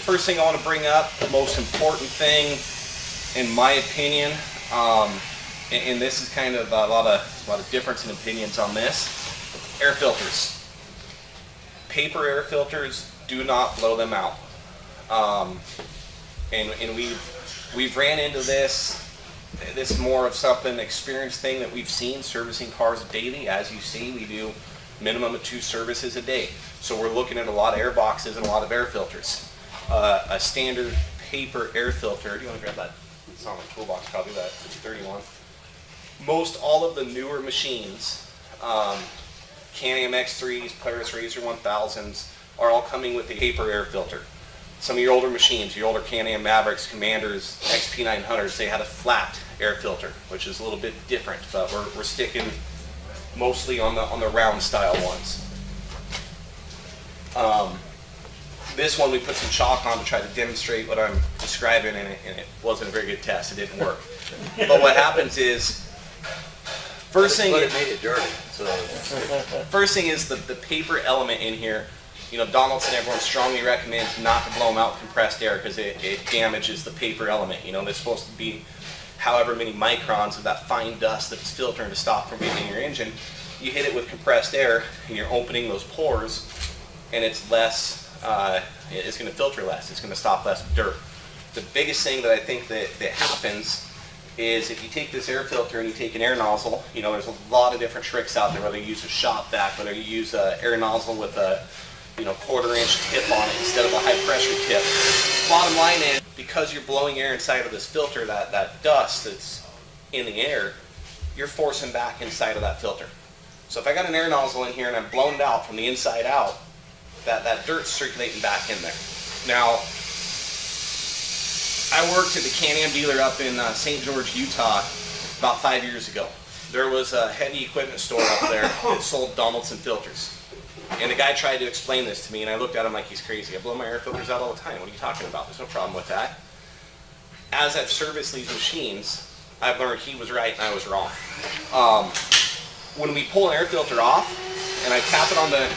first thing I want to bring up, the most important thing, in my opinion, and this is kind of a lot of difference in opinions on this, air filters. Paper air filters, do not blow them out. And we've ran into this. This is more of something experience thing that we've seen servicing cars daily. As you see, we do minimum of 2 services a day. So we're looking at a lot of air boxes and a lot of air filters. A standard paper air filter, do you want to grab that? It's on my toolbox, probably that 31. Most all of the newer machines, Can-Am X3s, Polaris Razor 1000s, are all coming with a paper air filter. Some of your older machines, your older Can-Am Mavericks, Commanders, XP900s, they had a flat air filter, which is a little bit different, but we're sticking mostly on the round style ones. This one we put some chalk on to try to demonstrate what I'm describing, and it wasn't a very good test. It didn't work. But what happens is, first thing, it made it dirty. So first thing is the paper element in here. You know, Donaldson, everyone strongly recommends not to blow them out with compressed air because it damages the paper element. You know, they're supposed to be however many microns of that fine dust that it's filtering to stop from getting in your engine. You hit it with compressed air and you're opening those pores, and it's less, it's going to filter less. It's going to stop less dirt. The biggest thing that I think that happens is if you take this air filter and you take an air nozzle, you know, there's a lot of different tricks out there, whether you use a shop vac, whether you use an air nozzle with a 1/4-inch tip on it instead of a high pressure tip. Bottom line is, because you're blowing air inside of this filter, that dust that's in the air, you're forcing back inside of that filter. So if I got an air nozzle in here and I'm blowing it out from the inside out, that dirt's circulating back in there. Now, I worked at the Can-Am dealer up in St. George, Utah about 5 years ago. There was a heavy equipment store up there that sold Donaldson filters. And the guy tried to explain this to me, and I looked at him like he's crazy. I blow my air filters out all the time. What are you talking about? There's no problem with that. As I've serviced these machines, I've learned he was right and I was wrong. When we pull an air filter off, and I tap it on the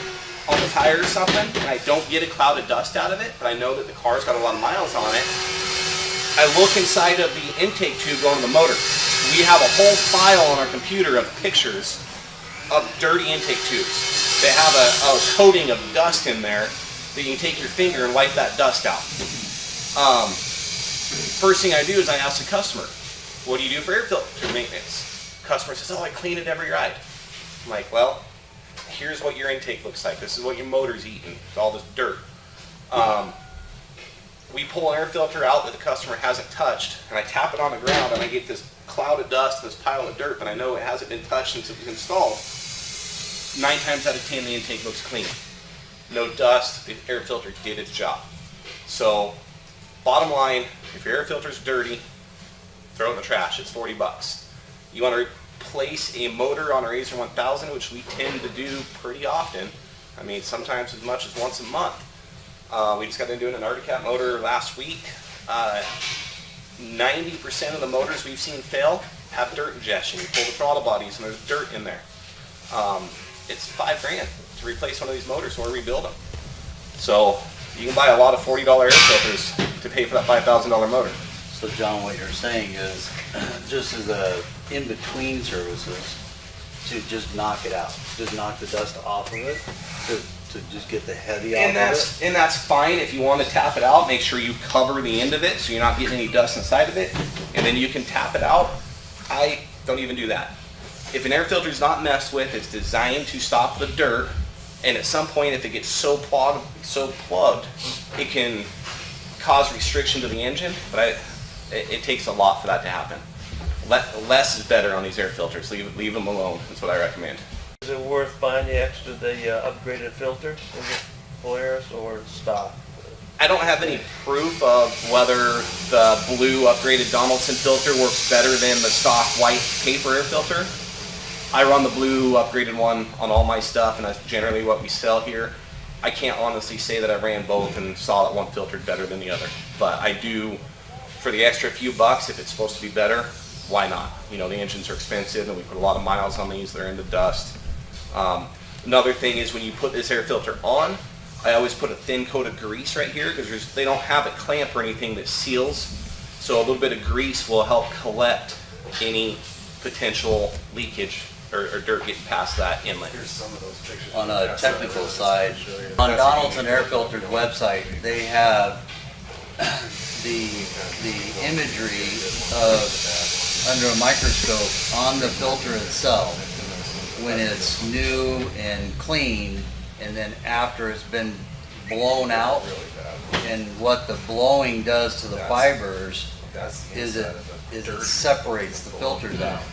tire or something, and I don't get a cloud of dust out of it, but I know that the car's got a lot of miles on it, I look inside of the intake tube going to the motor. We have a whole file on our computer of pictures of dirty intake tubes. They have a coating of dust in there that you can take your finger and wipe that dust out. First thing I do is I ask the customer, what do you do for air filter maintenance? The customer says, oh, I clean it every ride. I'm like, well, here's what your intake looks like. This is what your motor's eating. It's all this dirt. We pull an air filter out that the customer hasn't touched, and I tap it on the ground, and I get this cloud of dust, this pile of dirt, but I know it hasn't been touched since it was installed. 9 times out of 10, the intake looks clean. No dust, the air filter did its job. So, bottom line, if your air filter's dirty, throw it in the trash. It's 40 bucks. You want to replace a motor on a Razor 1000, which we tend to do pretty often. I mean, sometimes as much as once a month. We just got done doing an Arctic motor last week. 90% of the motors we've seen fail have dirt ingestion. You pull the throttle bodies and there's dirt in there. It's $5,000 to replace one of these motors or rebuild them. So you can buy a lot of $40 air filters to pay for that $5,000 motor. So John, what you're saying is, just as a in-between services, to just knock it out, just knock the dust off of it, to just get the heavy off of it. And that's fine if you want to tap it out. Make sure you cover the end of it so you're not getting any dust inside of it, and then you can tap it out. I don't even do that. If an air filter is not messed with, it's designed to stop the dirt, and at some point if it gets so plugged, it can cause restriction to the engine, but it takes a lot for that to happen. Less is better on these air filters. Leave them alone. That's what I recommend. Is it worth buying the extra, upgraded filter in the Polaris or stock? I don't have any proof of whether the blue upgraded Donaldson filter works better than the stock white paper air filter. I run the blue upgraded one on all my stuff, and that's generally what we sell here. I can't honestly say that I ran both and saw that one filtered better than the other, but I do, for the extra few bucks, if it's supposed to be better, why not? You know, the engines are expensive and we put a lot of miles on these, they're into dust. Another thing is when you put this air filter on, I always put a thin coat of grease right here because they don't have a clamp or anything that seals. So a little bit of grease will help collect any potential leakage or dirt getting past that inlet. Here's some of those pictures. On a technical side, on Donaldson Air Filter's website, they have the imagery of under a microscope on the filter itself when it's new and clean, and then after it's been blown out, and what the blowing does to the fibers is it separates the filters out.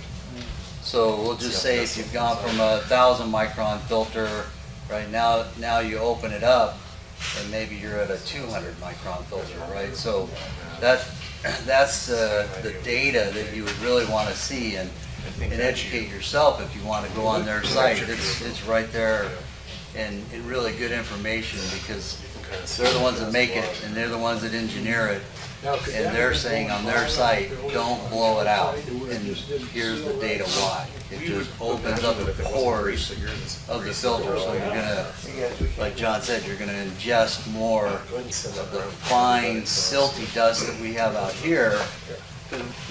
So we'll just say if you've gone from a 1,000 micron filter, right now you open it up and maybe you're at a 200 micron filter, right? So that's the data that you would really want to see and educate yourself if you want to go on their site. It's right there and really good information because they're the ones that make it and they're the ones that engineer it. And they're saying on their site, don't blow it out. And here's the data why. It just opens up the pores of the filter. So you're gonna, like John said, you're gonna ingest more of the fine, silty dust that we have out here.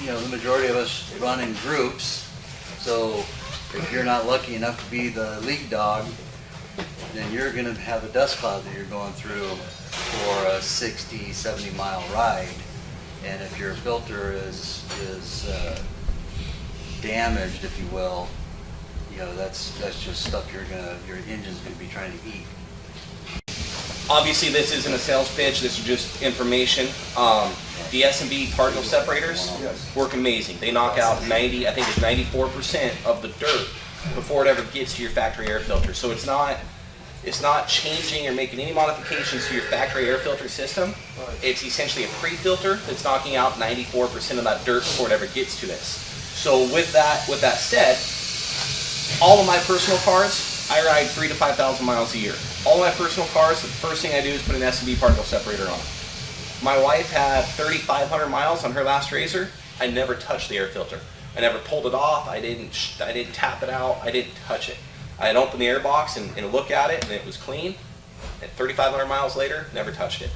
You know, the majority of us run in groups. So if you're not lucky enough to be the lead dog, then you're gonna have a dust cloud that you're going through for a 60, 70 mile ride. And if your filter is damaged, if you will, you know, that's just stuff your engine's gonna be trying to eat. Obviously, this isn't a sales pitch. This is just information. The S&B particle separators work amazing. They knock out 90, I think it's 94% of the dirt before it ever gets to your factory air filter. So it's not changing or making any modifications to your factory air filter system. It's essentially a pre-filter that's knocking out 94% of that dirt before it ever gets to this. So with that said, all of my personal cars, I ride 3,000 to 5,000 miles a year. All of my personal cars, the first thing I do is put an S&B particle separator on. My wife had 3,500 miles on her last Razor. I never touched the air filter. I never pulled it off. I didn't tap it out. I didn't touch it. I'd open the air box and look at it, and it was clean. And 3,500 miles later, never touched it.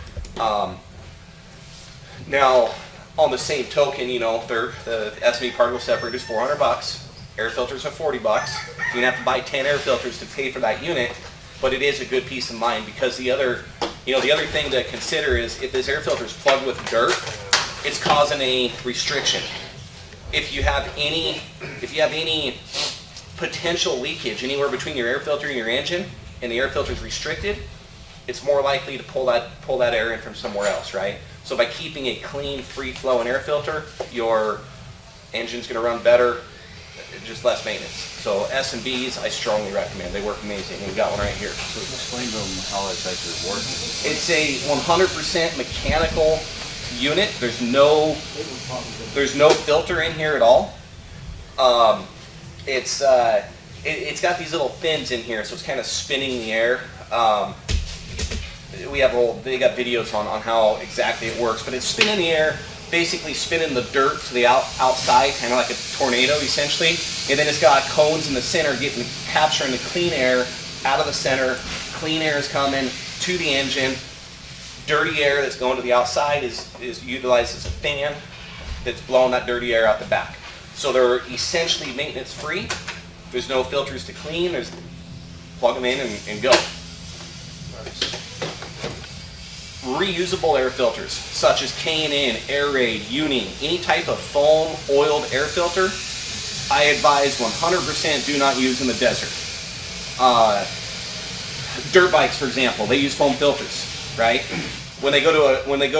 Now, on the same token, you know, the S&B particle separator is $400. Air filters are $40. You're gonna have to buy 10 air filters to pay for that unit, but it is a good peace of mind because the other thing to consider is if this air filter is plugged with dirt, it's causing a restriction. If you have any potential leakage anywhere between your air filter and your engine, and the air filter is restricted, it's more likely to pull that air in from somewhere else, right? So by keeping a clean, free-flowing air filter, your engine's going to run better, just less maintenance. So S&Bs, I strongly recommend. They work amazing. We've got one right here. So explain to them how it's actually working. It's a 100% mechanical unit. There's no filter in here at all. It's got these little fins in here, so it's kind of spinning the air. They got videos on how exactly it works, but it's spinning the air, basically spinning the dirt to the outside, kind of like a tornado essentially. And then it's got cones in the center capturing the clean air out of the center. Clean air is coming to the engine. Dirty air that's going to the outside is utilized as a fan that's blowing that dirty air out the back. So they're essentially maintenance free. There's no filters to clean. Plug them in and go. Reusable air filters, such as K&N, Air Raid, Uni, any type of foam oiled air filter, I advise 100% do not use in the desert. Dirt bikes, for example, they use foam filters, right? When they go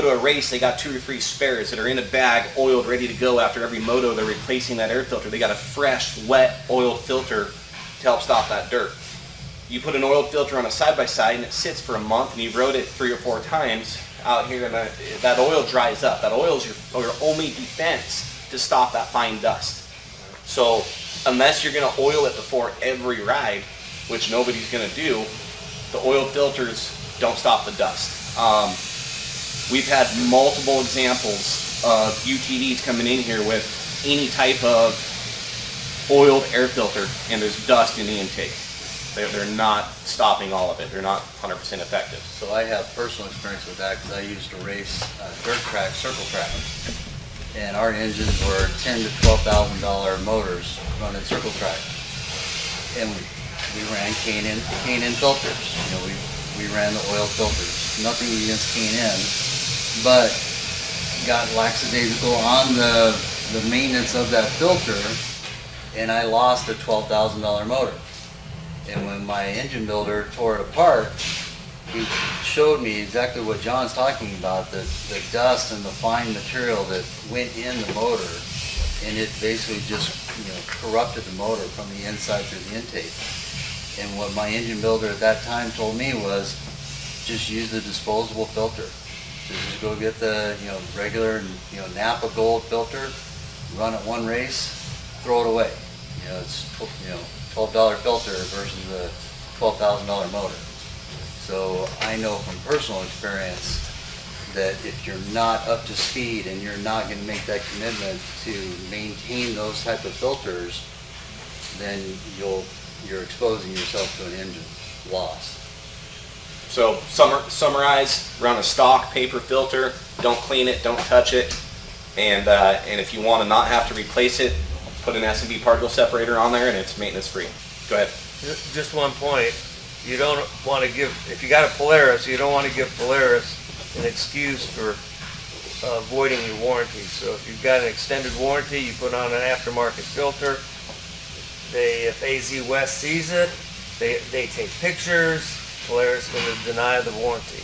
to a race, they got 2 or 3 spares that are in a bag, oiled, ready to go. After every moto, they're replacing that air filter. They got a fresh, wet, oiled filter to help stop that dirt. You put an oiled filter on a side-by-side and it sits for a month and you've rode it 3 or 4 times out here and that oil dries up. That oil is your only defense to stop that fine dust. So unless you're going to oil it before every ride, which nobody's going to do, the oil filters don't stop the dust. We've had multiple examples of UTVs coming in here with any type of oiled air filter and there's dust in the intake. They're not stopping all of it. They're not 100% effective. So I have personal experience with that because I used to race dirt track, circle track, and our engines were $10,000 to $12,000 motors running circle track, and we ran K&N filters. You know, we ran the oil filters. Nothing against K&N, but got lackadaisical on the maintenance of that filter, and I lost a $12,000 motor. And when my engine builder tore it apart, he showed me exactly what John's talking about, the dust and the fine material that went in the motor, and it basically just, you know, corrupted the motor from the inside through the intake. And what my engine builder at that time told me was, just use the disposable filter. So just go get the, you know, regular, you know, Napa Gold filter, run it one race, throw it away. You know, it's, you know, $12 filter versus a $12,000 motor. So I know from personal experience that if you're not up to speed and you're not going to make that commitment to maintain those type of filters, then you're exposing yourself to an engine loss. So summarize, run a stock paper filter, don't clean it, don't touch it, and if you want to not have to replace it, put an S&B particle separator on there and it's maintenance free. Go ahead. Just one point. You don't want to give, if you got a Polaris, you don't want to give Polaris an excuse for voiding your warranty. So if you've got an extended warranty, you put on an aftermarket filter. If AZ West sees it, they take pictures. Polaris is going to deny the warranty.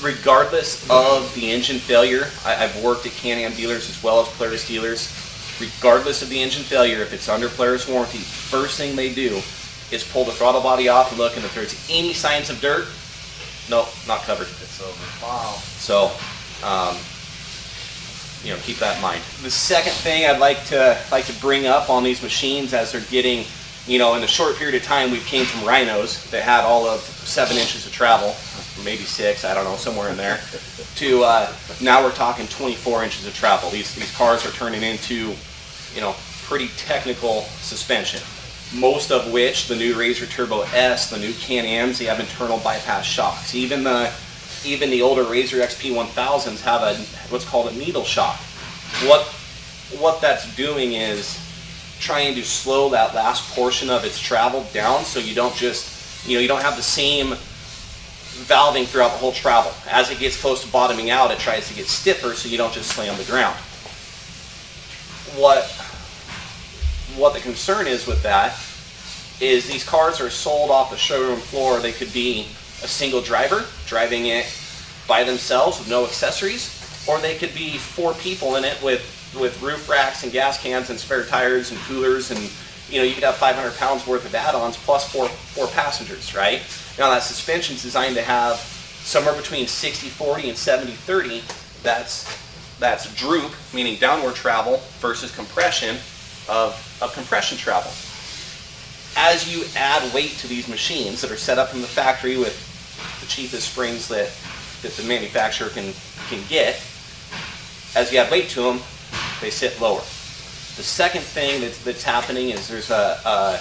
Regardless of the engine failure, I've worked at Can-Am dealers as well as Polaris dealers. Regardless of the engine failure, if it's under Polaris warranty, first thing they do is pull the throttle body off and look, and if there's any signs of dirt, nope, not covered. It's over. Wow. So, you know, keep that in mind. The second thing I'd like to bring up on these machines as they're getting, you know, in a short period of time, we've came from Rhinos that had all of 7 inches of travel, maybe 6, I don't know, somewhere in there, to now we're talking 24 inches of travel. These cars are turning into, you know, pretty technical suspension. Most of which, the new Razor Turbo S, the new Can-Ams, they have internal bypass shocks. Even the older Razor XP 1000s have what's called a needle shock. What that's doing is trying to slow that last portion of its travel down, so you don't just, you don't have the same valving throughout the whole travel. As it gets close to bottoming out, it tries to get stiffer so you don't just slam the ground. What the concern is with that is these cars are sold off the showroom floor. They could be a single driver driving it by themselves with no accessories, or they could be 4 people in it with roof racks and gas cans and spare tires and coolers, and you could have 500 pounds worth of add-ons plus four passengers, right? Now that suspension's designed to have somewhere between 60-40 and 70-30. That's droop, meaning downward travel, versus compression of compression travel. As you add weight to these machines that are set up from the factory with the cheapest springs that the manufacturer can get, as you add weight to them, they sit lower. The second thing that's happening is there's a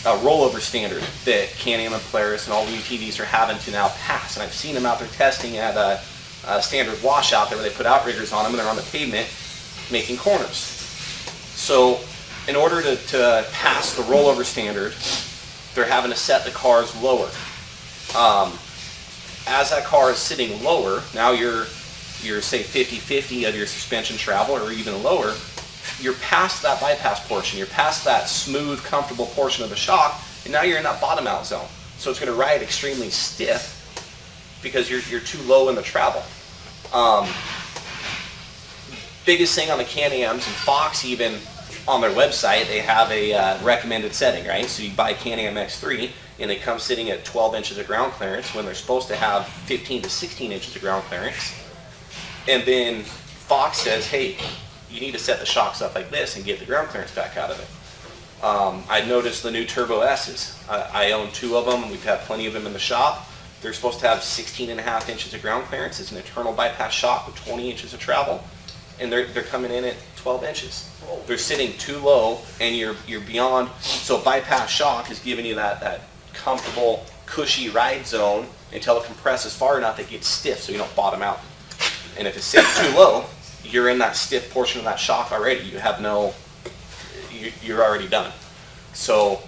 rollover standard that Can-Am and Polaris and all the UTVs are having to now pass. And I've seen them out there testing at a standard washout there where they put outriggers on them and they're on the pavement making corners. So in order to pass the rollover standard, they're having to set the cars lower. As that car is sitting lower, now you're say 50-50 of your suspension travel or even lower, you're past that bypass portion, you're past that smooth, comfortable portion of the shock, and now you're in that bottom out zone. So it's going to ride extremely stiff because you're too low in the travel. Biggest thing on the Can-Ams, and Fox even on their website, they have a recommended setting, right? So you buy Can-Am X3 and they come sitting at 12 inches of ground clearance when they're supposed to have 15 to 16 inches of ground clearance. And then Fox says, hey, you need to set the shocks up like this and get the ground clearance back out of it. I noticed the new Turbo S's. I own 2 of them, and we've had plenty of them in the shop. They're supposed to have 16.5 inches of ground clearance. It's an internal bypass shock with 20 inches of travel, and they're coming in at 12 inches. They're sitting too low, and you're beyond. So bypass shock is giving you that comfortable, cushy ride zone until it compresses far enough that it gets stiff so you don't bottom out. And if it's sitting too low, you're in that stiff portion of that shock already. You have no, you're already done. So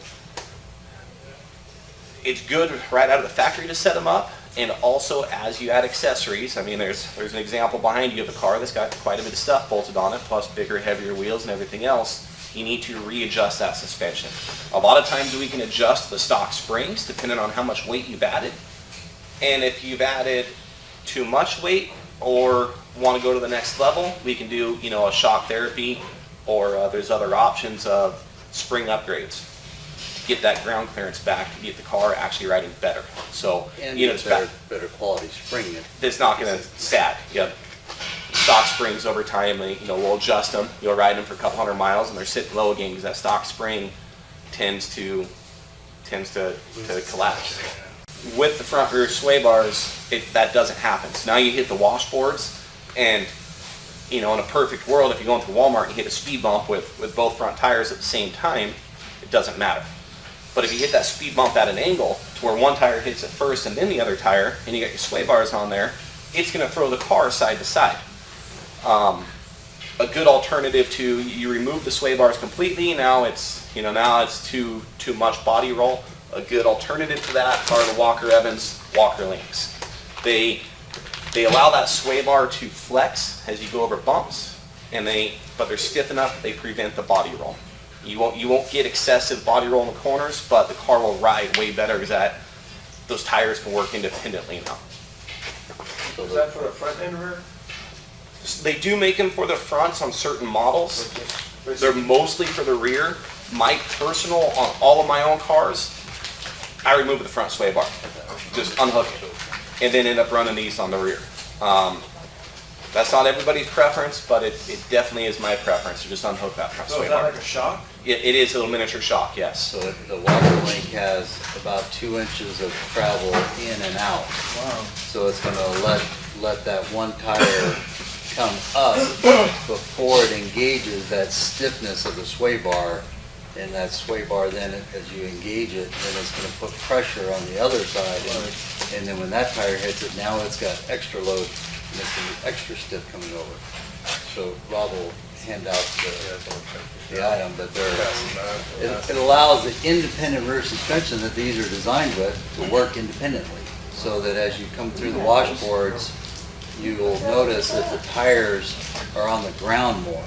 it's good right out of the factory to set them up, and also as you add accessories. I mean, there's an example behind you of a car that's got quite a bit of stuff bolted on it, plus bigger, heavier wheels and everything else. You need to readjust that suspension. A lot of times we can adjust the stock springs depending on how much weight you've added. And if you've added too much weight or want to go to the next level, we can do, you know, a shock therapy, or there's other options of spring upgrades to get that ground clearance back, to get the car actually riding better. So, And you know, it's better quality spring. it's not going to sag. Yep. Stock springs over time, you know, we'll adjust them. You'll ride them for a couple hundred miles, and they're sitting low again because that stock spring tends to collapse. With the front rear sway bars, that doesn't happen. So now you hit the washboards, and you know, in a perfect world, if you go into Walmart and you hit a speed bump with both front tires at the same time, it doesn't matter. But if you hit that speed bump at an angle to where one tire hits it first and then the other tire, and you got your sway bars on there, it's going to throw the car side to side. A good alternative to, you remove the sway bars completely, now it's too much body roll. A good alternative to that are the Walker Evans Walker Links. They allow that sway bar to flex as you go over bumps, but they're stiff enough that they prevent the body roll. You won't get excessive body roll in the corners, but the car will ride way better because those tires can work independently now. Is that for the front and rear? They do make them for the fronts on certain models. They're mostly for the rear. My personal, on all of my own cars, I remove the front sway bar. Just unhook it. And then end up running these on the rear. That's not everybody's preference, but it definitely is my preference to just unhook that front So sway is that bar. like a shock? It is a little miniature shock, yes. So the Walker Link has about 2 inches of travel in and out. Wow. So it's gonna let that one tire come up before it engages that stiffness of the sway bar. And that sway bar then, as you engage it, then it's gonna put pressure on the other side. And then when that tire hits it, now it's got extra load, and it's gonna be extra stiff coming over. So Rob will hand out the item, but it allows the independent rear suspension that these are designed with to work independently. So that as you come through the washboards, you will notice that the tires are on the ground more.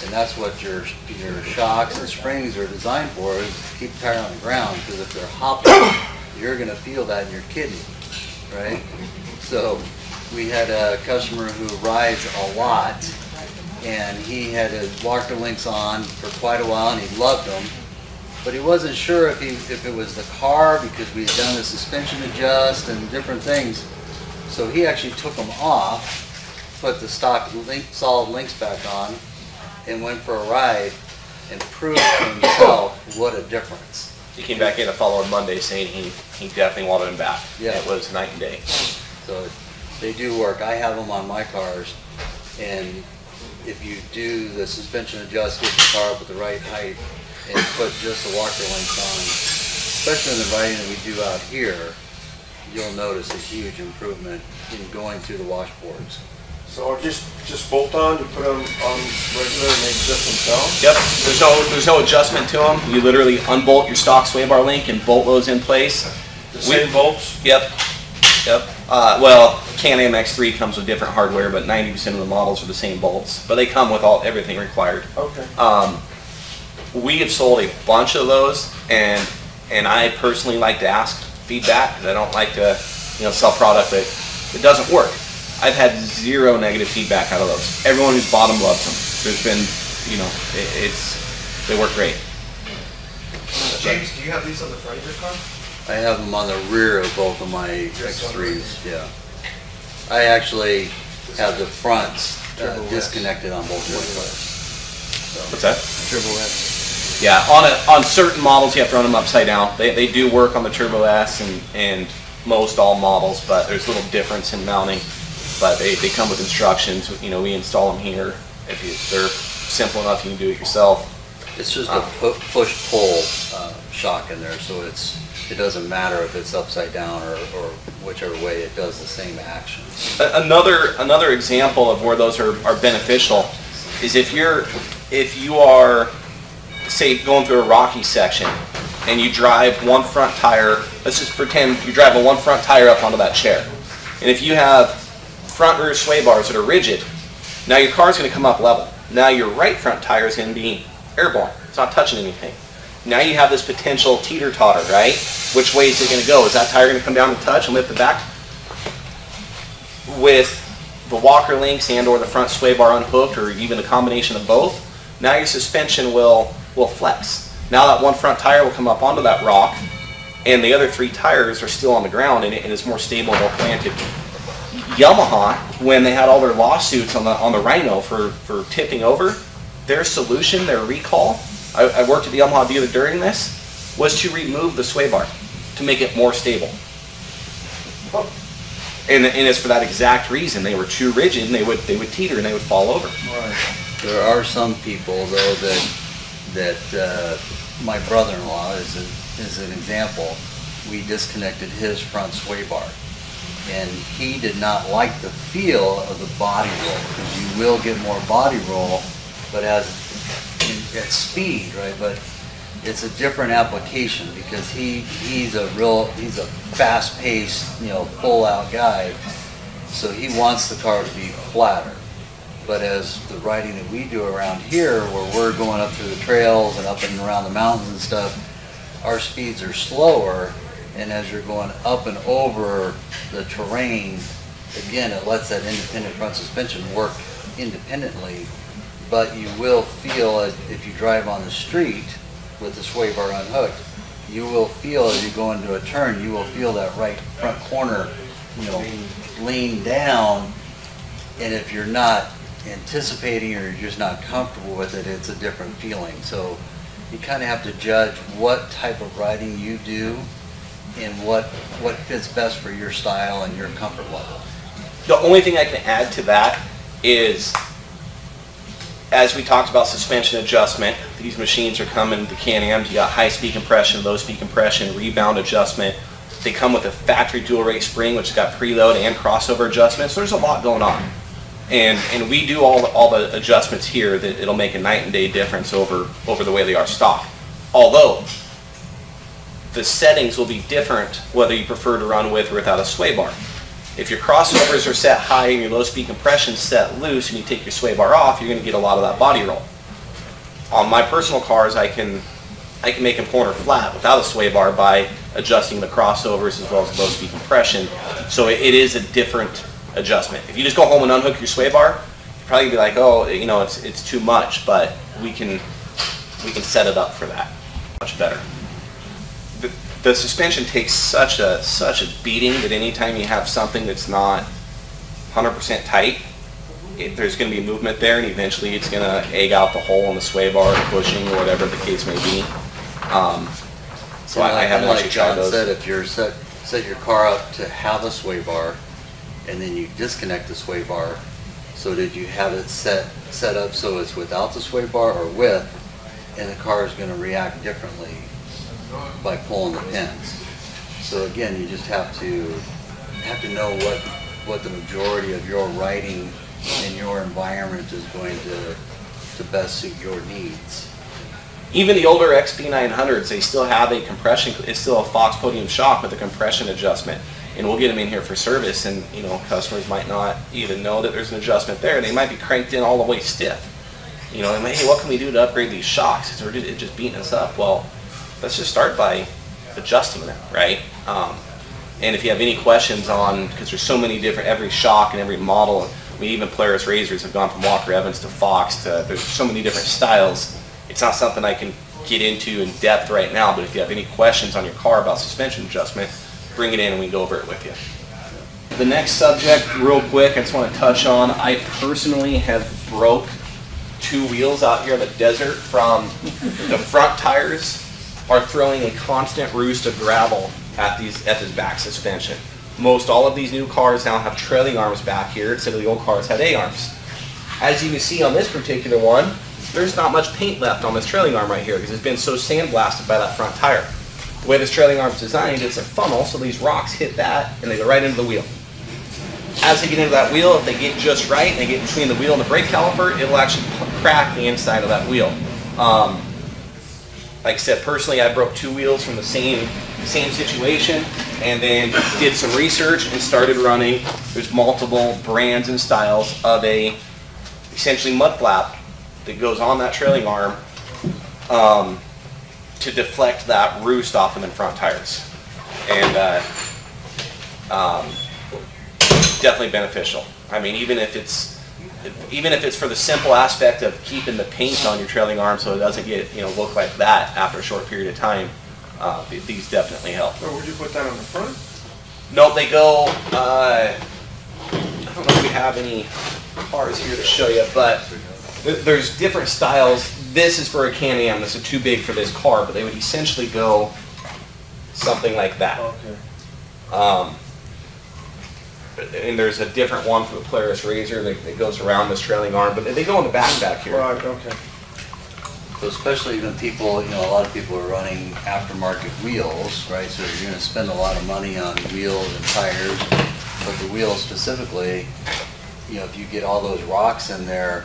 And that's what your shocks and springs are designed for, is to keep the tire on the ground, because if they're hopping, you're gonna feel that in your kidney, right? So we had a customer who rides a lot, and he had his Walker Links on for quite a while, and he loved them, but he wasn't sure if it was the car, because we had done the suspension adjust and different things. So he actually took them off, put the stock solid links back on, and went for a ride and proved to himself what a difference. He came back in the following Monday saying he definitely wanted him back. Yeah. It was night and day. So they do work. I have them on my cars, and if you do the suspension adjust, get the car up at the right height, and put just the Walker Links on, especially in the riding that we do out here, you'll notice a huge improvement in going through the washboards. So just bolt on, you put them on regular and they adjust themselves? Yep. There's no adjustment to them. You literally unbolt your stock sway bar link and bolt those in place. The same bolts? Yep. Well, Can-Am X3 comes with different hardware, but 90% of the models are the same bolts. But they come with everything required. Okay. We have sold a bunch of those, and I personally like to ask feedback, because I don't like to sell product that it doesn't work. I've had zero negative feedback out of those. Everyone who's bought them loves them. There's been, they work great. James, do you have these on the front of your car? I have them on the rear of both of my X3s, yeah. I actually have the fronts disconnected on both of my cars. What's that? Turbo S. Yeah, on certain models you have to run them upside down. They do work on the Turbo S and most all models, but there's a little difference in mounting. But they come with instructions. We install them here. If they're simple enough, you can do it yourself. It's just a push-pull shock in there, so it's it doesn't matter if it's upside down or whichever way, it does the same action. Another example of where those are beneficial is if you are, say, going through a rocky section and you drive one front tire, let's just pretend you're driving one front tire up onto that chair. And if you have front rear sway bars that are rigid, now your car's going to come up level. Now your right front tire is going to be airborne. It's not touching anything. Now you have this potential teeter-totter, right? Which way is it going to go? Is that tire going to come down and touch and lift the back? With the walker links and or the front sway bar unhooked, or even a combination of both, now your suspension will flex. Now that one front tire will come up onto that rock, and the other 3 tires are still on the ground, and it's more stable, more planted. Yamaha, when they had all their lawsuits on the Rhino for tipping over, their solution, their recall, I worked at the Yamaha dealer during this, was to remove the sway bar to make it more stable. And it's for that exact reason. They were too rigid, and they would teeter and they would fall over. Right. There are some people though that my brother-in-law is an example. We disconnected his front sway bar, and he did not like the feel of the body roll, because you will get more body roll, but at speed, right? But it's a different application because he's a fast-paced, full-out guy, so he wants the car to be flatter. But as the riding that we do around here, where we're going up through the trails and up and around the mountains and stuff, our speeds are slower, and as you're going up and over the terrain, again, it lets that independent front suspension work independently, but you will feel it if you drive on the street with the sway bar unhooked. You will feel as you go into a turn, you will feel that right front corner, lean down, and if you're not anticipating or you're just not comfortable with it, it's a different feeling. So you kind of have to judge what type of riding you do and what fits best for your style and your comfort level. The only thing I can add to that is, as we talked about suspension adjustment, these machines are coming, the Can-Ams, you got high speed compression, low speed compression, rebound adjustment. They come with a factory dual rate spring, which has got preload and crossover adjustments. So there's a lot going on. And we do all the adjustments here that it'll make a night and day difference over the way they are stock. Although the settings will be different whether you prefer to run with or without a sway bar. If your crossovers are set high and your low speed compression is set loose and you take your sway bar off, you're going to get a lot of that body roll. On my personal cars, I can make them corner flat without a sway bar by adjusting the crossovers as well as low speed compression. So it is a different adjustment. If you just go home and unhook your sway bar, you'll probably be like, oh, it's too much, but we can set it up for that much better. The suspension takes such a beating that anytime you have something that's not 100% tight, there's going to be movement there, and eventually it's going to egg out the hole in the sway bar, or bushing, or whatever the case may be. So I haven't actually tried those. Like John said, if you're set your car up to have a sway bar, and then you disconnect the sway bar, so did you have it set up so it's without the sway bar or with, and the car is going to react differently by pulling the pins. So again, you just have to know what the majority of your riding in your environment is going to best suit your needs. Even the older XP900s, they still have a compression. It's still a Fox Podium shock with a compression adjustment, and we'll get them in here for service. And customers might not even know that there's an adjustment there. They might be cranked in all the way stiff. They might, hey, what can we do to upgrade these shocks? It's just beating us up. Well, let's just start by adjusting them, right? And if you have any questions on, because there's so many different, every shock and every model, even Polaris Razors have gone from Walker Evans to Fox there's so many different styles. It's not something I can get into in depth right now, but if you have any questions on your car about suspension adjustment, bring it in and we can go over it with you. The next subject, real quick, I just want to touch on, I personally have broke 2 wheels out here in the desert from the front tires are throwing a constant roost of gravel at this back suspension. Most all of these new cars now have trailing arms back here instead of the old cars had A-arms. As you can see on this particular one, there's not much paint left on this trailing arm right here because it's been so sandblasted by that front tire. The way this trailing arm is designed, it's a funnel, so these rocks hit that and they go right into the wheel. As they get into that wheel, if they get just right and they get between the wheel and the brake caliper, it will actually crack the inside of that wheel. Like I said, personally, I broke 2 wheels from the same situation, and then did some research and started running. There's multiple brands and styles of a essentially mud flap that goes on that trailing arm to deflect that roost off of the front tires, and definitely beneficial. I mean, even if it's for the simple aspect of keeping the paint on your trailing arm so it doesn't get, look like that after a short period of time, these definitely help. Or would you put that on the front? No, they go, I don't know if we have any cars here to show you, but there's different styles. This is for a Can-Am. This is too big for this car, but they would essentially go something like that. Okay. And there's a different one for the Polaris Razor that goes around this trailing arm, but they go in the back here. Right, okay. So especially when people, a lot of people are running aftermarket wheels, right? So you're gonna spend a lot of money on wheels and tires, but the wheels specifically, if you get all those rocks in there,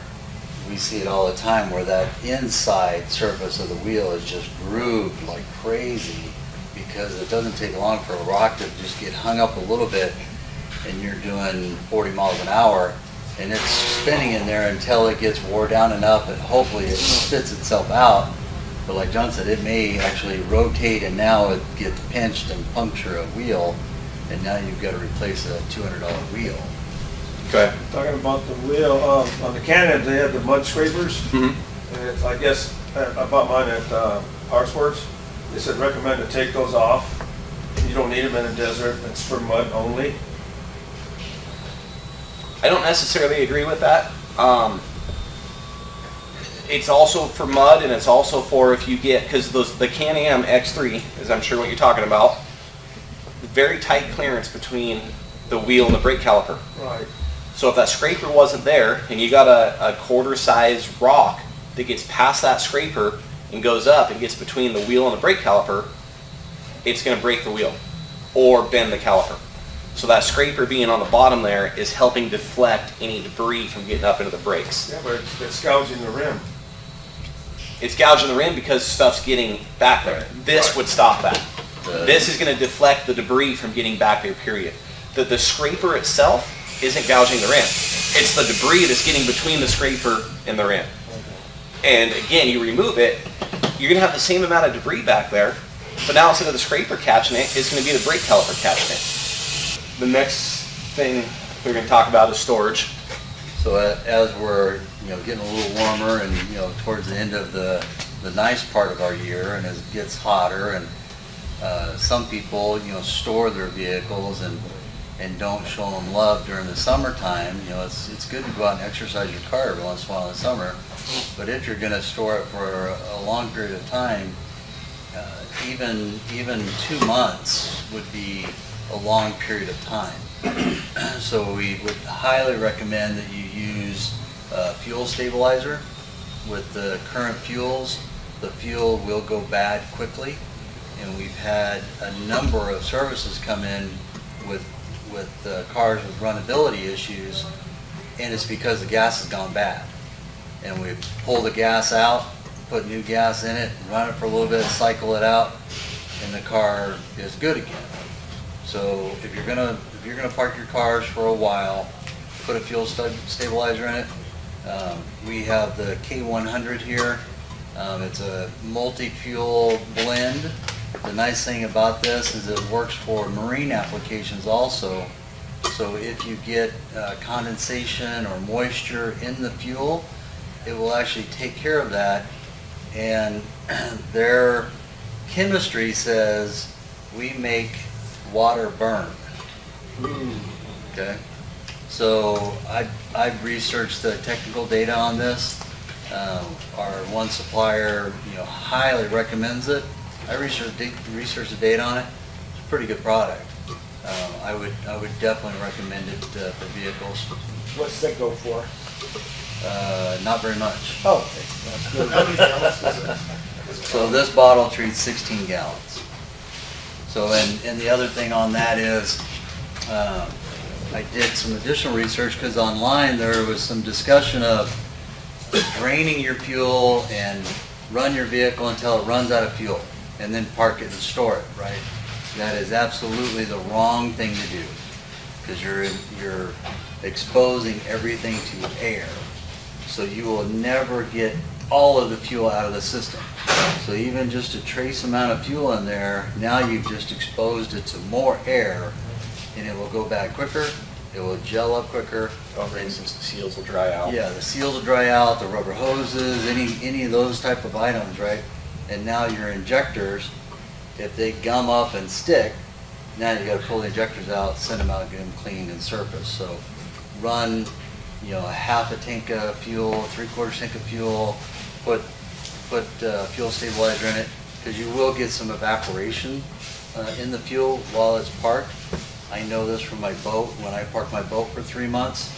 we see it all the time where that inside surface of the wheel is just grooved like crazy, because it doesn't take long for a rock to just get hung up a little bit, and you're doing 40 miles an hour, and it's spinning in there until it gets wore down enough, and hopefully it spits itself out. But like John said, it may actually rotate, and now it gets pinched and puncture a wheel, and now you've got to replace a $200 wheel. Okay. Talking about the wheel, on the Can-Ams, they have the mud scrapers. Mm-hmm. And it's, I guess, I bought mine at Harsports. They said recommend to take those off. You don't need them in the desert. It's for mud only. I don't necessarily agree with that. It's also for mud, and it's also for if you get, because the Can-Am X3, as I'm sure what you're talking about, very tight clearance between the wheel and the brake caliper. Right. So if that scraper wasn't there, and you got a quarter-size rock that gets past that scraper and goes up and gets between the wheel and the brake caliper, it's going to break the wheel or bend the caliper. So that scraper being on the bottom there is helping deflect any debris from getting up into the brakes. Yeah, but it's gouging the rim. It's gouging the rim because stuff's getting back there. This would stop that. This is going to deflect the debris from getting back there, period. The scraper itself isn't gouging the rim. It's the debris that's getting between the scraper and the rim. And again, you remove it, you're going to have the same amount of debris back there, but now instead of the scraper catching it, it's going to be the brake caliper catching it. The next thing we're going to talk about is storage. So as we're getting a little warmer, and towards the end of the nice part of our year, and as it gets hotter, and some people store their vehicles and don't show them love during the summertime. It's good to go out and exercise your car every once in a while in the summer, but if you're going to store it for a long period of time, even 2 months would be a long period of time. So we would highly recommend that you use fuel stabilizer. With the current fuels, the fuel will go bad quickly, and we've had a number of services come in with cars with runnability issues, and it's because the gas has gone bad. And we pull the gas out, put new gas in it, run it for a little bit, cycle it out, and the car is good again. So if you're gonna park your cars for a while, put a fuel stabilizer in it. We have the K100 here. It's a multi-fuel blend. The nice thing about this is it works for marine applications also. So if you get condensation or moisture in the fuel, it will actually take care of that. And their chemistry says we make water burn. Okay, so I've researched the technical data on this. Our one supplier, highly recommends it. I researched the data on it. It's a pretty good product. I would definitely recommend it for vehicles. What's that go for? Not very much. Oh, okay. That's good. How many gallons is it? So this bottle treats 16 gallons. So, and the other thing on that is, I did some additional research because online there was some discussion of draining your fuel and run your vehicle until it runs out of fuel and then park it and store it, right? That is absolutely the wrong thing to do because you're exposing everything to air. So you will never get all of the fuel out of the system. So even just a trace amount of fuel in there, now you've just exposed it to more air and it will go bad quicker, it will gel up quicker. Oh, for instance, the seals will dry out. Yeah, the seals will dry out, the rubber hoses, any of those type of items, right? And now your injectors, if they gum up and stick, now you gotta pull the injectors out, send them out, get them cleaned and surfaced. So run, a half a tank of fuel, 3/4 tank of fuel, put fuel stabilizer in it, because you will get some evaporation in the fuel while it's parked. I know this from my boat. When I park my boat for 3 months,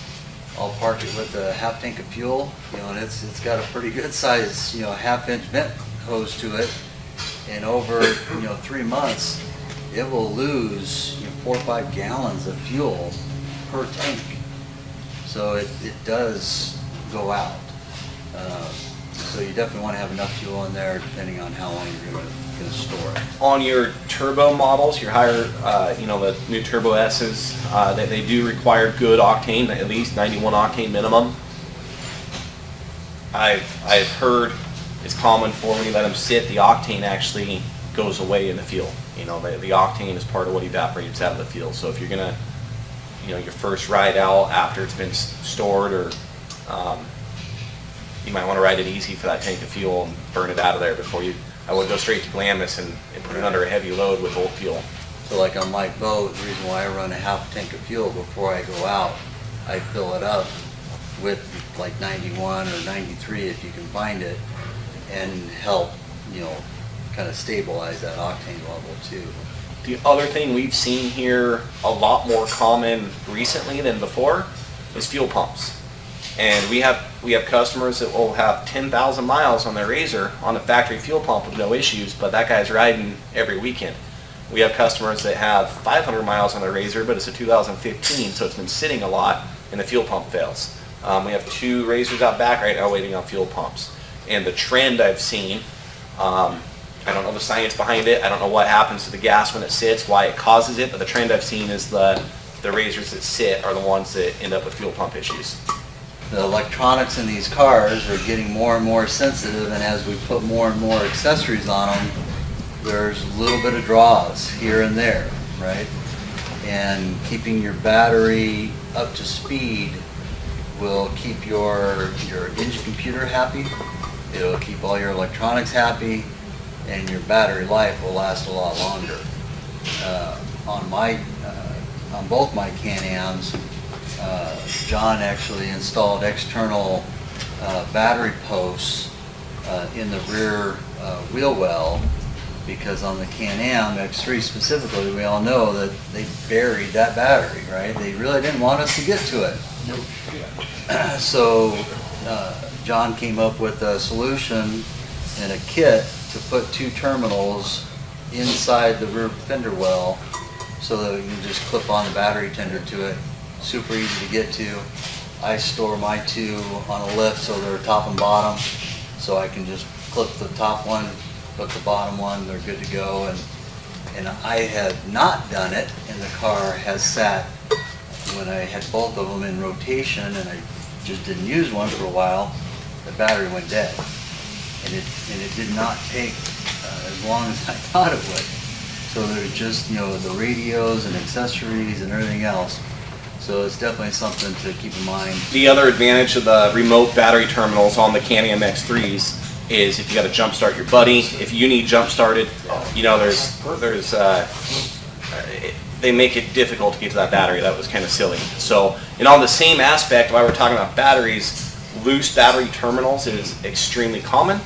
I'll park it with a half tank of fuel, and it's got a pretty good size, half-inch vent hose to it. And over, 3 months, it will lose 4 or 5 gallons of fuel per tank. So it does go out. So you definitely want to have enough fuel in there depending on how long you're going to store it. On your turbo models, your higher, the new Turbo S's, they do require good octane, at least 91 octane minimum. I've heard it's common for when you let them sit, the octane actually goes away in the fuel. The octane is part of what evaporates out of the fuel. So if you're gonna, your first ride out after it's been stored, or you might want to ride it easy for that tank of fuel and burn it out of there before you. I would go straight to Glamis and put it under a heavy load with old fuel. So like on my boat, the reason why I run a half tank of fuel before I go out, I fill it up with like 91 or 93 if you can find it, and help, kind of stabilize that octane level too. The other thing we've seen here a lot more common recently than before is fuel pumps. And we have customers that will have 10,000 miles on their Razor on a factory fuel pump with no issues, but that guy's riding every weekend. We have customers that have 500 miles on their Razor, but it's a 2015, so it's been sitting a lot, and the fuel pump fails. We have 2 Razors out back right now waiting on fuel pumps. And the trend I've seen, I don't know the science behind it, I don't know what happens to the gas when it sits, why it causes it, but the trend I've seen is the Razors that sit are the ones that end up with fuel pump issues. The electronics in these cars are getting more and more sensitive, and as we put more and more accessories on them, there's a little bit of draws here and there, right? And keeping your battery up to speed will keep your engine computer happy, it'll keep all your electronics happy, and your battery life will last a lot longer. On both my Can-Ams, John actually installed external battery posts in the rear wheel well, because on the Can-Am X3 specifically, we all know that they buried that battery, right? They really didn't want us to get to it. So John came up with a solution and a kit to put 2 terminals inside the rear fender well, so that you can just clip on the battery tender to it. Super easy to get to. I store my 2 on a lift so they're top and bottom, so I can just clip the top one, clip the bottom one, they're good to go. And I had not done it, and the car has sat, when I had both of them in rotation and I just didn't use one for a while, the battery went dead. And it did not take as long as I thought it would. So there's just, the radios and accessories and everything else. So it's definitely something to keep in mind. The other advantage of the remote battery terminals on the Can-Am X3s is if you got to jump start your buddy, if you need jump started, they make it difficult to get to that battery. That was kind of silly. So, and on the same aspect, while we're talking about batteries, loose battery terminals is extremely common.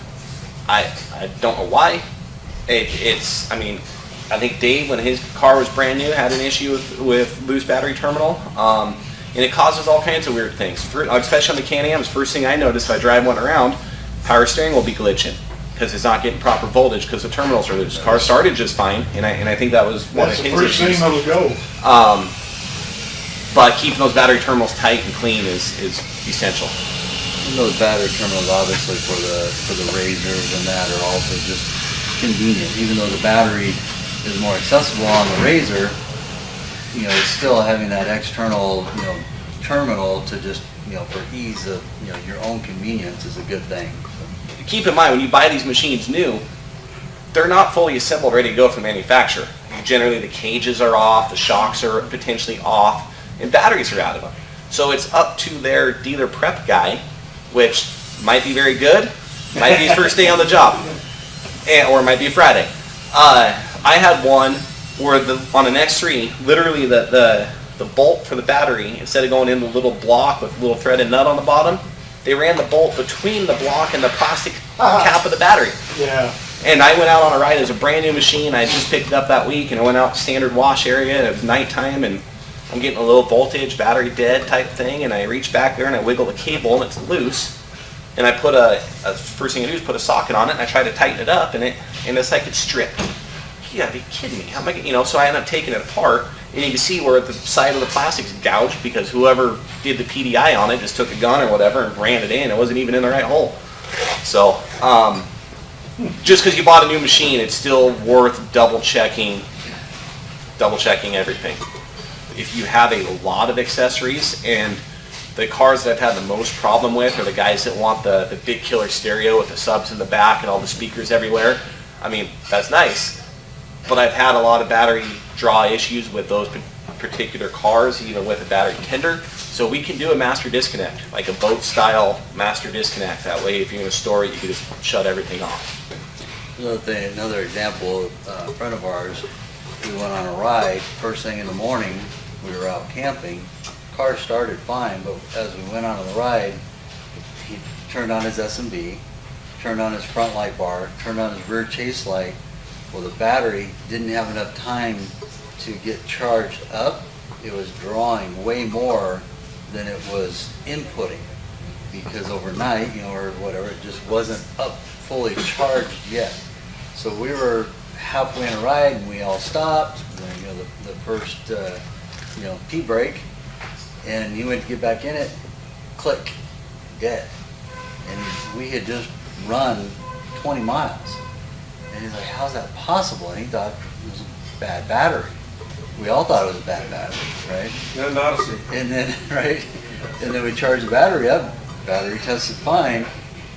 I don't know why. I think Dave, when his car was brand new, had an issue with loose battery terminal, and it causes all kinds of weird things. Especially on the Can-Ams, first thing I notice if I drive one around, power steering will be glitching. because it's not getting proper voltage because the terminals are loose. Car started just fine, and I think that was one That's of the his first issues. thing that'll go. But keeping those battery terminals tight and clean is essential. And those battery terminals, obviously, for the razors and that are also just convenient. Even though the battery is more accessible on the razor, it's still having that external, terminal to just, for ease of, your own convenience is a good thing. Keep in mind, when you buy these machines new, they're not fully assembled, ready to go from the manufacturer. Generally, the cages are off, the shocks are potentially off, and batteries are out of them. So it's up to their dealer prep guy, which might be very good, might be his first day on the job, or it might be a Friday. I had one where on an X3, literally the bolt for the battery, instead of going in the little block with a little threaded nut on the bottom, they ran the bolt between the block and the plastic cap of the battery. Yeah. And I went out on a ride. It was a brand new machine. I just picked it up that week, and I went out standard wash area. And it was nighttime, and I'm getting a low voltage, battery dead type thing. And I reach back there and I wiggle the cable, and it's loose. And I put first thing I do is put a socket on it, and I try to tighten it up, and it's like it's stripped. You gotta be kidding me! How am I? So I end up taking it apart, and you can see where the side of the plastic's gouged because whoever did the PDI on it just took a gun or whatever and ran it in. It wasn't even in the right hole. So. Just because you bought a new machine, it's still worth double checking everything. If you have a lot of accessories, and the cars that I've had the most problem with are the guys that want the big killer stereo with the subs in the back and all the speakers everywhere. I mean, that's nice, but I've had a lot of battery draw issues with those particular cars, even with a battery tender. So we can do a master disconnect, like a boat style master disconnect. That way, if you're going to store it, you can just shut everything off. Another example, a friend of ours, we went on a ride, first thing in the morning, we were out camping, car started fine, but as we went on the ride, he turned on his S&B, turned on his front light bar, turned on his rear chase light. Well, the battery didn't have enough time to get charged up. It was drawing way more than it was inputting, because overnight, or whatever, it just wasn't up fully charged yet. So we were halfway in a ride, and we all stopped. And then, the first, pee break, and he went to get back in it. Click, dead. And we had just run 20 miles. And he's like, "How's that possible?" And he thought it was a bad battery. We all thought it was a bad battery, right? Yeah, an odyssey. And then, right? And then we charged the battery up. Battery tested fine.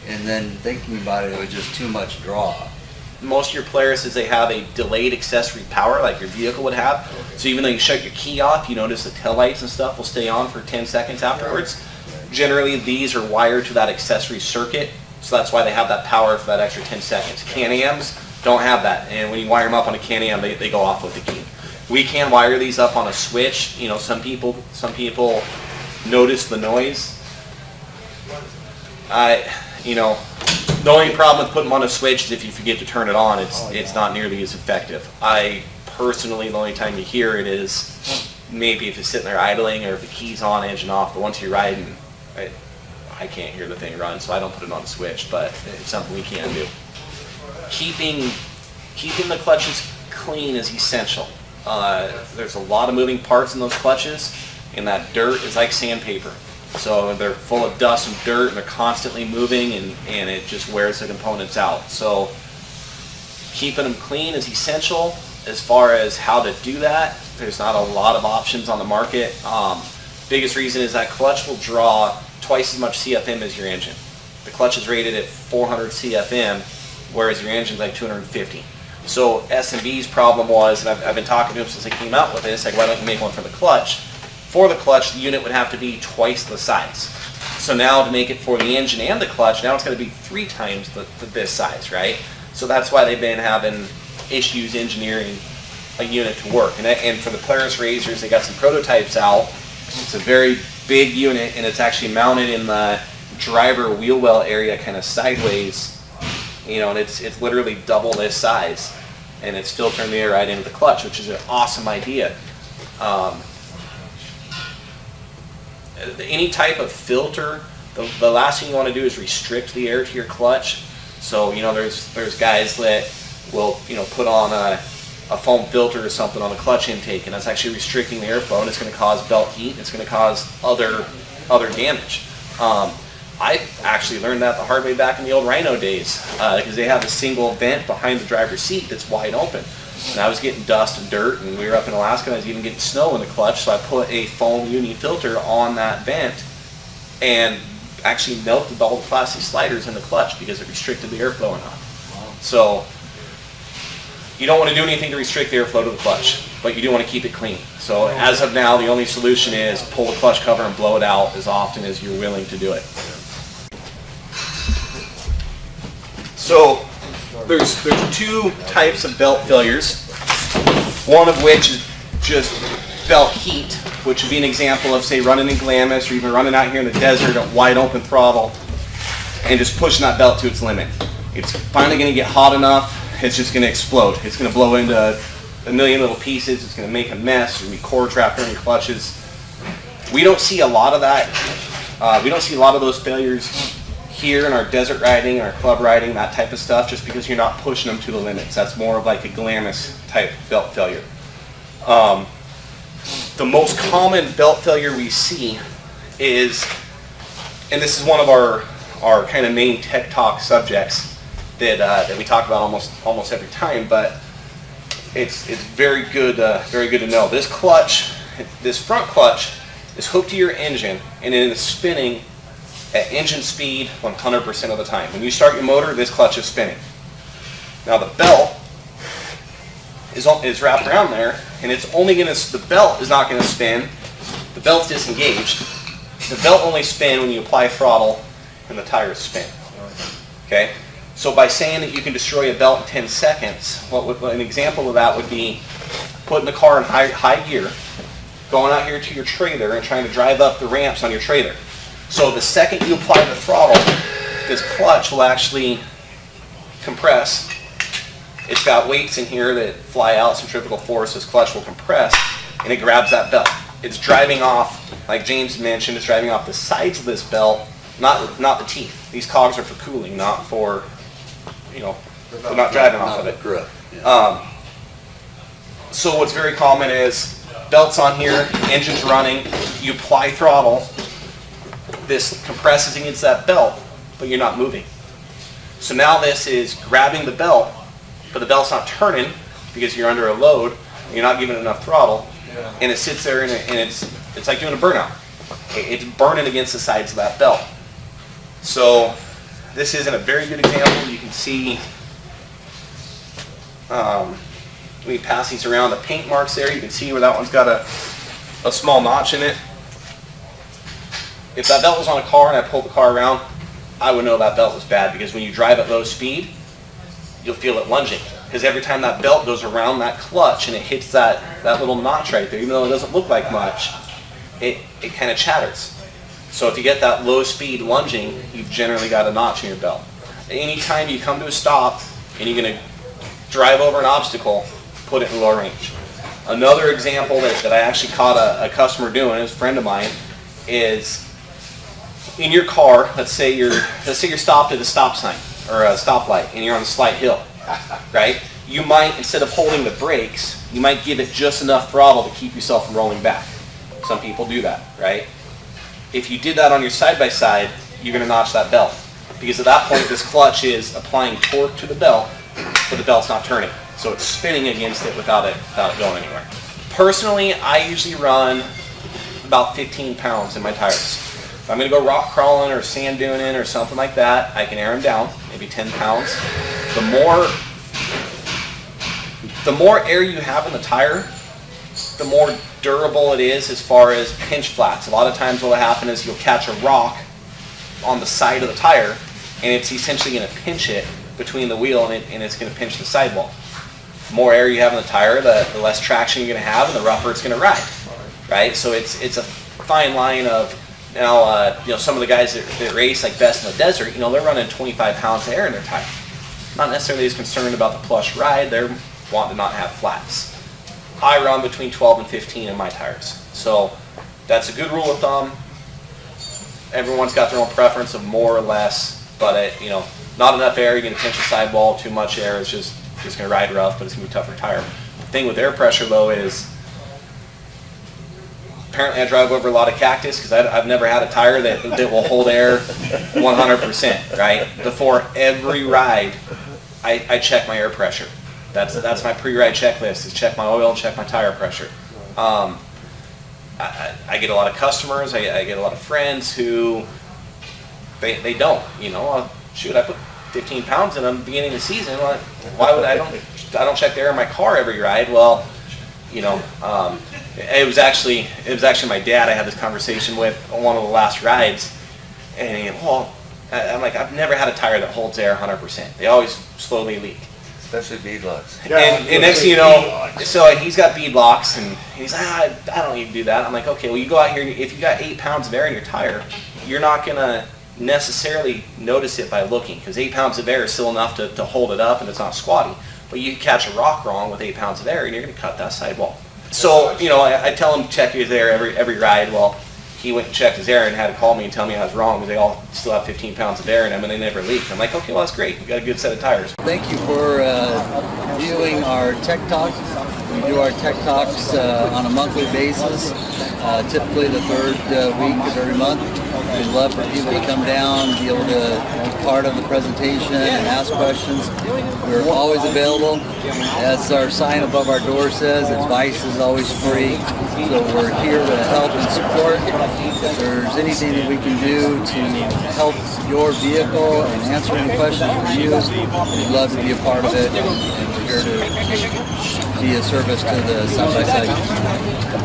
And then thinking about it, it was just too much draw. Most of your Polaris, they have a delayed accessory power like your vehicle would have. So even though you shut your key off, you notice the tail lights and stuff will stay on for 10 seconds afterwards. Generally, these are wired to that accessory circuit, so that's why they have that power for that extra 10 seconds. Can-Ams don't have that, and when you wire them up on a Can-Am, they go off with the key. We can wire these up on a switch. Some people notice the noise. The only problem with putting them on a switch is if you forget to turn it on, it's not nearly as effective. I personally, the only time you hear it is maybe if it's sitting there idling or if the key's on, engine off, but once you're riding, I can't hear the thing run, so I don't put it on a switch, but it's something we can do. Keeping the clutches clean is essential. There's a lot of moving parts in those clutches, and that dirt is like sandpaper. So they're full of dust and dirt, and they're constantly moving, and it just wears the components out. So keeping them clean is essential. As far as how to do that, there's not a lot of options on the market. Biggest reason is that clutch will draw twice as much CFM as your engine. The clutch is rated at 400 CFM, whereas your engine's like 250. So S&B's problem was, and I've been talking to him since they came out with this, like, why don't you make one for the clutch? For the clutch, the unit would have to be twice the size. So now to make it for the engine and the clutch, now it's going to be 3 times this size, right? So that's why they've been having issues engineering a unit to work. And for the Polaris Razors, they got some prototypes out. It's a very big unit, and it's actually mounted in the driver wheel well area, kind of sideways. And it's literally double this size, and it's filtering the air right into the clutch, which is an awesome idea. Any type of filter, the last thing you want to do is restrict the air to your clutch. So, you know, there's guys that will, you know, put on a foam filter or something on the clutch intake, and that's actually restricting the airflow, and it's going to cause belt heat, and it's going to cause other damage. I actually learned that the hard way back in the old Rhino days, because they have a single vent behind the driver's seat that's wide open. And I was getting dust and dirt, and we were up in Alaska, and I was even getting snow in the clutch, so I put a foam uni filter on that vent and actually melted all the plastic sliders in the clutch because it restricted the airflow enough. Wow. So you don't want to do anything to restrict the airflow to the clutch, but you do want to keep it clean. So as of now, the only solution is pull the clutch cover and blow it out as often as you're willing to do it. So there's two types of belt failures, one of which is just belt heat, which would be an example of, say, running in Glamis or even running out here in the desert at wide open throttle and just pushing that belt to its limit. It's finally going to get hot enough, it's just going to explode. It's going to blow into a million little pieces, it's going to make a mess, there's going to be cord trapped around your clutches. We don't see a lot of that. We don't see a lot of those failures here in our desert riding, our club riding, that type of stuff, just because you're not pushing them to the limits. That's more of like a Glamis type belt failure. The most common belt failure we see is, and this is one of our kind of main tech talk subjects that we talk about almost every time, but it's very good to know. This clutch, this front clutch, is hooked to your engine, and it is spinning at engine speed 100% of the time. When you start your motor, this clutch is spinning. Now the belt is wrapped around there, and it's only going to, the belt is not going to spin. The belt's disengaged. The belt only spin when you apply throttle and the tires spin. Okay? So by saying that you can destroy a belt in 10 seconds, an example of that would be putting the car in high gear, going out here to your trailer and trying to drive up the ramps on your trailer. So the second you apply the throttle, this clutch will actually compress. It's got weights in here that fly out, centrifugal force. This clutch will compress, and it grabs that belt. It's driving off, like James mentioned, it's driving off the sides of this belt, not the teeth. These cogs are for cooling, not for, you know, they're not driving off of it. Grip. Yeah. So what's very common is belt's on here, engine's running, you apply throttle, this compresses against that belt, but you're not moving. So now this is grabbing the belt, but the belt's not turning because you're under a load, and you're not giving it enough throttle, and it sits there and it's like doing a burnout. It's burning against the sides of that belt. So this isn't a very good example. You can see, when we pass these around, the paint marks there, you can see where that one's got a small notch in it. If that belt was on a car and I pulled the car around, I would know that belt was bad, because when you drive at low speed, you'll feel it lunging. Because every time that belt goes around that clutch and it hits that little notch right there, even though it doesn't look like much, it kind of chatters. So if you get that low speed lunging, you've generally got a notch in your belt. Anytime you come to a stop and you're going to drive over an obstacle, put it in low range. Another example that I actually caught a customer doing, a friend of mine, is in your car, let's say you're stopped at a stop sign or a stoplight and you're on a slight hill, right? You might, instead of holding the brakes, you might give it just enough throttle to keep yourself from rolling back. Some people do that, right? If you did that on your side-by-side, you're going to notch that belt, because at that point this clutch is applying torque to the belt, but the belt's not turning. So it's spinning against it without it going anywhere. Personally, I usually run about 15 pounds in my tires. If I'm going to go rock crawling or sand duning or something like that, I can air them down, maybe 10 pounds. The more air you have in the tire, the more durable it is as far as pinch flats. A lot of times what will happen is you'll catch a rock on the side of the tire, and it's essentially going to pinch it between the wheel, and it's going to pinch the sidewall. The more air you have in the tire, the less traction you're going to have, and the rougher it's going to ride. Right? So it's a fine line of, now, some of the guys that race like best in the desert, they're running 25 pounds of air in their tire. Not necessarily as concerned about the plush ride, they're wanting to not have flats. I run between 12 and 15 in my tires. So that's a good rule of thumb. Everyone's got their own preference of more or less but not enough air, you're gonna pinch the sidewall. Too much air, it's just gonna ride rough, but it's gonna be tougher tire. The thing with air pressure though is, apparently I drive over a lot of cactus because I've never had a tire that will hold air 100%, right? Before every ride, I check my air pressure. That's my pre-ride checklist, is check my oil and check my tire pressure. I get a lot of customers, I get a lot of friends who, they don't, shoot, I put 15 pounds in them at the beginning of the season. Why would I don't check the air in my car every ride? Well, it was actually my dad I had this conversation with on one of the last rides, and I'm like, I've never had a tire that holds air 100%. They always slowly leak. Especially beadlocks. And next thing you know, so he's got bead locks, and he's like, I don't even do that. I'm like, okay, well, you go out here, and if you got 8 pounds of air in your tire, you're not gonna necessarily notice it by looking, because 8 pounds of air is still enough to hold it up, and it's not squatty. But you catch a rock wrong with 8 pounds of air, and you're gonna cut that sidewall. So I tell him check his air every ride. Well, he went and checked his air and had to call me and tell me I was wrong, because they all still have 15 pounds of air in them and they never leak. I'm like, okay, well, that's great. We got a good set of tires. Thank you for viewing our Tech Talk. We do our Tech Talks on a monthly basis, typically the third week of every month. We'd love for people to come down, be able to be part of the presentation and ask questions. We're always available. As our sign above our door says, advice is always free. So we're here to help and support. If there's anything that we can do to help your vehicle and answer any questions for you, we'd love to be a part of it. And we're here to be a service to the side-by-side community.